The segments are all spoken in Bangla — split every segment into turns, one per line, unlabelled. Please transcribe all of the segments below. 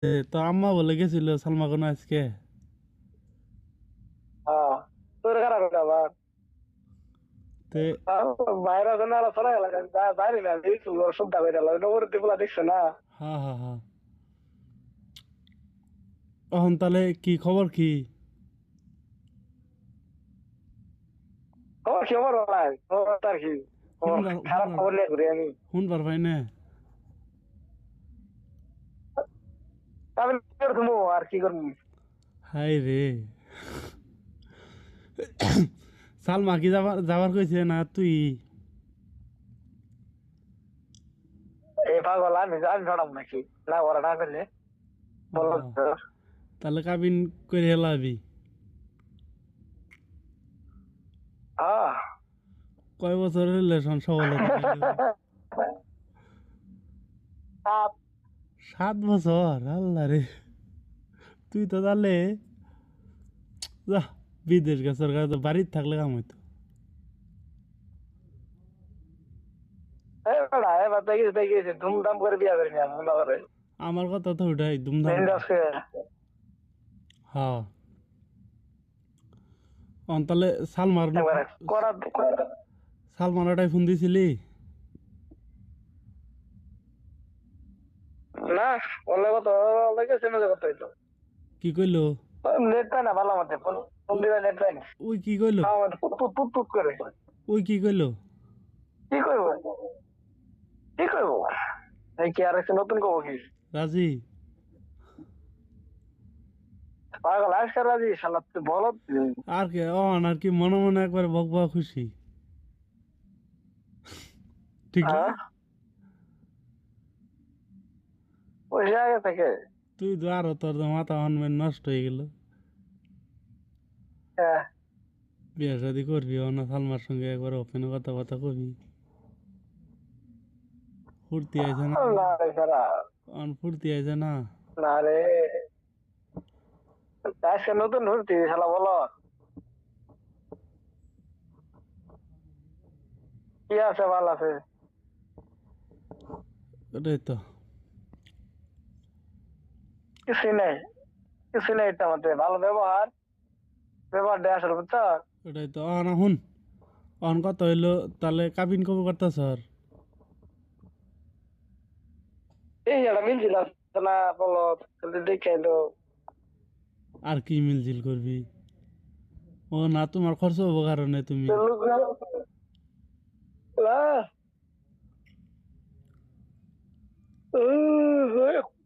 তো আম্মা বলে গেছিল সালমা কোনো আজকে।
হ্যাঁ, তোর খারাপ এটা আবার
তে
বাইরে আছে না চলে গেল জানি না দেখছি সবটা বের হলো নগর দিবলা দেখছে না।
হ্যাঁ হ্যাঁ হ্যাঁ, এখন তাহলে কি খবর কি?
খবর কি খবর ভাই খবর তার কি খবর
শুনবার
খারাপ
শুনবার
খবর নিয়ে ঘুরি আমি।
শুনবার পাই না।
আমি তুমি আর কি করবো।
হাই রে, সালমা কি যাবার যাবার কইছে না তুই?
এই পাগল আমি আমি ছড়াবো নাকি না ওরা না করলে বললো
আহ, তাহলে কাবিন করে হেলাবি?
হ্যাঁ।
কয় বছরের রিলেশন সফলতা পাইলো? 7 বছর? আল্লাহ রে, তুই তো তাহলে যা, বিদেশ গেছর কাছে তো বাড়িতে থাকলে কাম হইতো।
এবার দেখিয়েছে ধুমধাম করে বিয়া করে নিয়ে মনে করে
আমার কথা তো ওটাই, ধুমধাম করে।
মেন্ডাসকে
হ্যাঁ, তাহলে সালমার
একবারে করা
সালমান ওটাই ফোন দিছিলি?
না বললে কত লেগেছে না কত হইতো
কি কইলো?
নেট পায় না ভালো মতো ফোন ফোন দিলে নেট পায় না
ওই কি কইলো?
আমার পুট পুট পুট পুট করে
ওই কি কইলো?
কি করবো কি করবো এই কি আর একটা নতুন কবো কি
রাজি?
পাগল আজকাল রাজি শালা তুই বলো
আর কি আর কি মনে মনে একবারে বকবা খুশি, ঠিক না?
হ্যাঁ ওই জায়গা থেকে
তুই তো আরো তোর তো মাথা হনমেন নষ্ট হয়ে গেল।
হ্যাঁ
বিয়ে শাদি করবি না সালমার সঙ্গে একবার ওপেনে কথা কথা কবি। ফুর্তি আইছে না?
না রে সারা
ফুর্তি আইছে না?
না রে আজকে নতুন ভর্তি শালা বলো কি আছে ভালো আছে
ওটাই তো।
কিছু নেই কিছু নেই এটা মধ্যে ভালো ব্যবহার ব্যবহার দেয় আসলে বুঝছো
ওটাই তো। শুন, কত হইলো? তাহলে কাবিন কবে করতা স্যার?
এই একটা মিলছিল না বলো দেখে তো
আর কি মিলজিল করবি? ও না, তোমার খরচ হবো কারণে তুমি।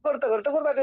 করতে করতে করতে